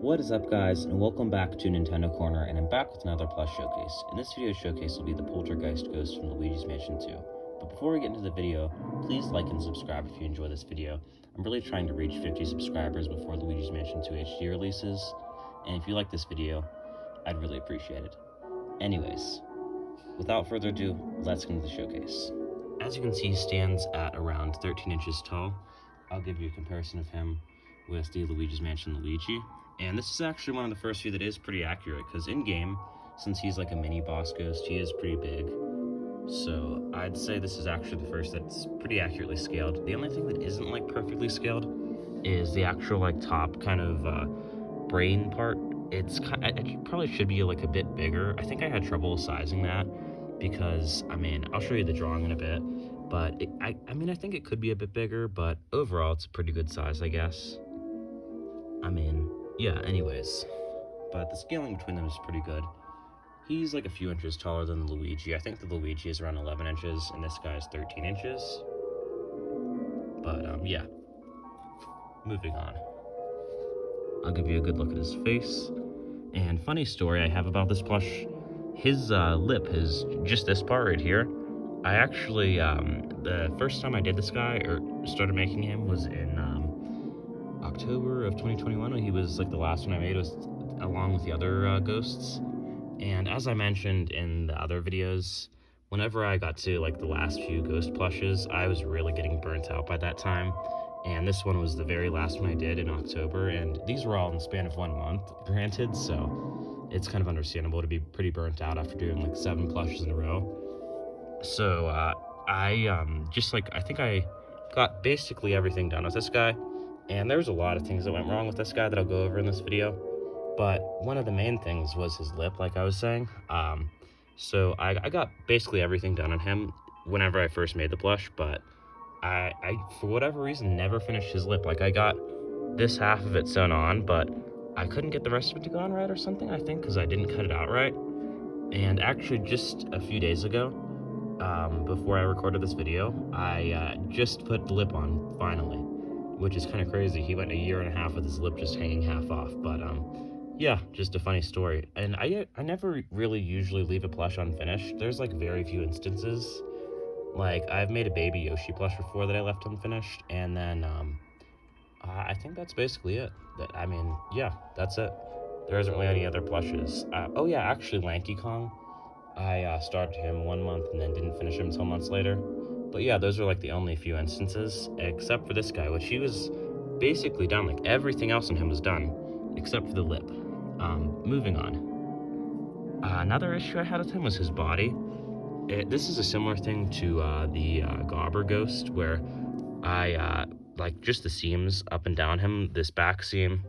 What is up, guys, and welcome back to Nintendo Corner, and I'm back with another Plush showcase. In this video showcase will be the Poltergeist ghost from Luigi's Mansion 2. But before we get into the video, please like and subscribe if you enjoy this video. I'm really trying to reach 50 subscribers before Luigi's Mansion 2 HD releases, and if you like this video, I'd really appreciate it. Anyways, without further ado, let's get into the showcase. As you can see, he stands at around 13 inches tall. I'll give you a comparison of him with the Luigi's Mansion Luigi. And this is actually one of the first few that is pretty accurate, because in-game, since he's like a mini boss ghost, he is pretty big. So I'd say this is actually the first that's pretty accurately scaled. The only thing that isn't like perfectly scaled is the actual like top kind of brain part. It probably should be like a bit bigger. I think I had trouble sizing that because, I mean, I'll show you the drawing in a bit, but I think it could be a bit bigger, but overall it's a pretty good size, I guess. Yeah, anyways, but the scaling between them is pretty good. He's like a few inches taller than the Luigi. I think the Luigi is around 11 inches, and this guy is 13 inches. But, yeah. Moving on. I'll give you a good look at his face. And funny story I have about this plush, his lip is just this part right here. I actually, the first time I did this guy, or started making him, was in, October of 2021 when he was like the last one I made, was along with the other ghosts. And as I mentioned in the other videos, whenever I got to like the last few ghost plushes, I was really getting burnt out by that time. And this one was the very last one I did in October, and these were all in the span of 1 month, granted, so it's kind of understandable to be pretty burnt out after doing like 7 plushes in a row. So I think I got basically everything done with this guy. And there's a lot of things that went wrong with this guy that I'll go over in this video. But one of the main things was his lip, like I was saying. So I got basically everything done on him whenever I first made the plush, but I for whatever reason, never finished his lip. Like, I got this half of it sewn on, but I couldn't get the rest of it to go on right or something, I think, because I didn't cut it out right. And actually, just a few days ago, before I recorded this video, I just put the lip on, finally. Which is kind of crazy. He went 1.5 years with his lip just hanging half off, but yeah, just a funny story. And I never really usually leave a plush unfinished. There's like very few instances. Like, I've made a baby Yoshi plush before that I left unfinished, and then I think that's basically it. Yeah, that's it. There isn't really any other plushes. Oh yeah, actually Lanky Kong, I started him 1 month and then didn't finish him until months later. But yeah, those are like the only few instances, except for this guy, which he was basically done. Like, everything else on him was done, except for the lip. Moving on. Another issue I had with him was his body. This is a similar thing to the Gobber Ghost, where I, like, just the seams up and down him, this back seam,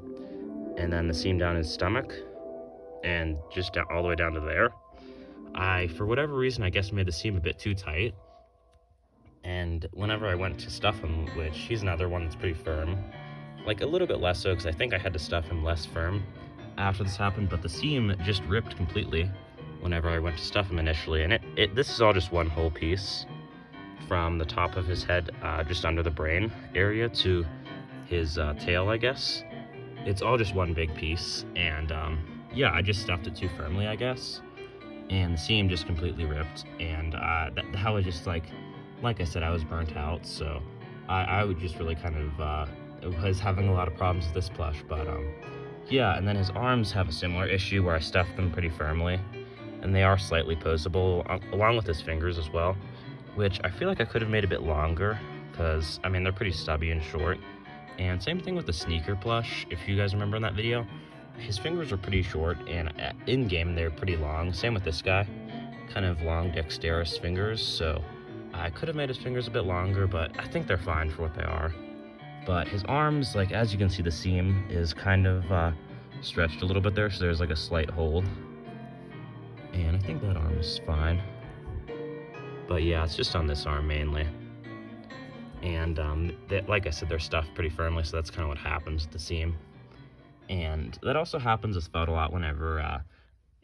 and then the seam down his stomach, and just down, all the way down to there. For whatever reason, I guess made the seam a bit too tight. And whenever I went to stuff him, which he's another one that's pretty firm, like a little bit less so, because I think I had to stuff him less firm after this happened, but the seam just ripped completely whenever I went to stuff him initially. And this is all just one whole piece from the top of his head, just under the brain area, to his tail, I guess. It's all just one big piece, and yeah, I just stuffed it too firmly, I guess. And the seam just completely ripped, and that was just like I said, I was burnt out, so I would just really kind of was having a lot of problems with this plush. But yeah, and then his arms have a similar issue where I stuffed them pretty firmly, and they are slightly posable, along with his fingers as well, which I feel like I could have made a bit longer, because, I mean, they're pretty stubby and short. And same thing with the sneaker plush, if you guys remember in that video. His fingers are pretty short, and in-game they're pretty long. Same with this guy, kind of long, dexterous fingers, so I could have made his fingers a bit longer, but I think they're fine for what they are. But his arms, like, as you can see, the seam is kind of stretched a little bit there, so there's like a slight hole. And I think that arm is fine. But yeah, it's just on this arm mainly. And like I said, they're stuffed pretty firmly, so that's kind of what happens with the seam. And that also happens with Felt a lot whenever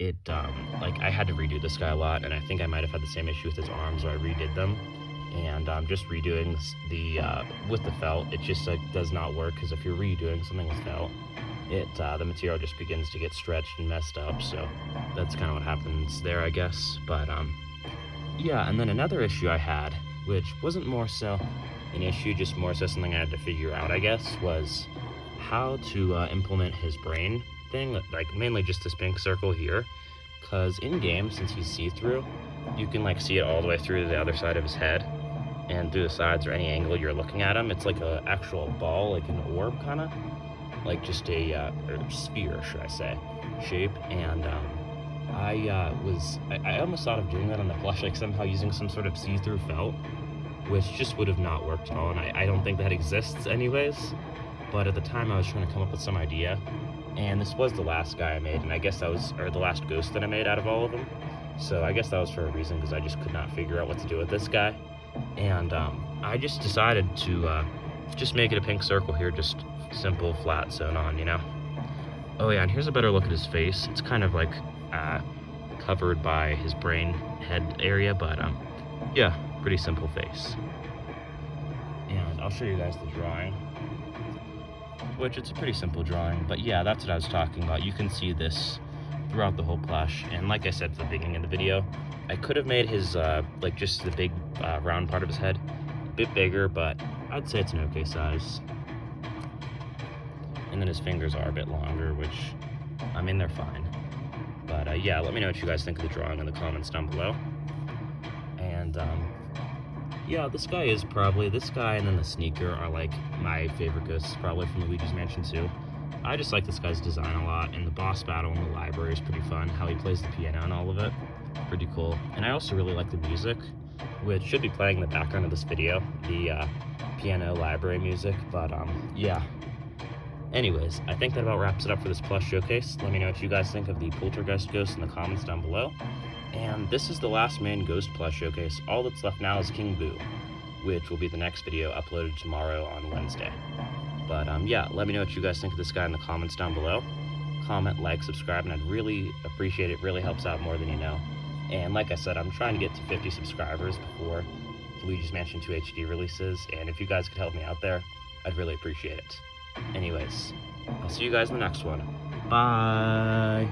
like, I had to redo this guy a lot, and I think I might have had the same issue with his arms where I redid them. And just redoing with the felt, it just like does not work, because if you're redoing something with felt, the material just begins to get stretched and messed up, so that's kind of what happens there, I guess. But yeah, and then another issue I had, which wasn't more so an issue, just more so something I had to figure out, I guess, was how to implement his brain thing, like mainly just this pink circle here, because in game, since he's see-through, you can like see it all the way through to the other side of his head and through the sides or any angle you're looking at him. It's like a actual ball, like an orb kind of, like just a or sphere, should I say, shape. And I almost thought of doing that on the plush, like somehow using some sort of see-through felt, which just would have not worked at all, and I don't think that exists anyways. But at the time I was trying to come up with some idea, and this was the last guy I made, and I guess that was, or the last ghost that I made out of all of them. So I guess that was for a reason, because I just could not figure out what to do with this guy. And I just decided to just make it a pink circle here, just simple, flat, sewn on, you know? Oh yeah, and here's a better look at his face. It's kind of like covered by his brain head area, but yeah, pretty simple face. And I'll show you guys the drawing, which it's a pretty simple drawing, but yeah, that's what I was talking about. You can see this throughout the whole plush, and like I said at the beginning of the video, I could have made his like just the big round part of his head a bit bigger, but I'd say it's an okay size. And then his fingers are a bit longer, which, I mean, they're fine. But yeah, let me know what you guys think of the drawing in the comments down below. And yeah, this guy and then the sneaker are like my favorite ghosts, probably from Luigi's Mansion 2. I just like this guy's design a lot, and the boss battle in the library is pretty fun. How he plays the piano and all of it, pretty cool. And I also really like the music, which should be playing in the background of this video, the piano library music. But yeah. Anyways, I think that about wraps it up for this plush showcase. Let me know what you guys think of the Poltergeist ghost in the comments down below. And this is the last main ghost plush showcase. All that's left now is King Boo, which will be the next video uploaded tomorrow on Wednesday. But yeah, let me know what you guys think of this guy in the comments down below. Comment, like, subscribe, and I'd really appreciate it. Really helps out more than you know. And like I said, I'm trying to get to 50 subscribers before Luigi's Mansion 2 HD releases, and if you guys could help me out there, I'd really appreciate it. Anyways, I'll see you guys in the next one. Bye!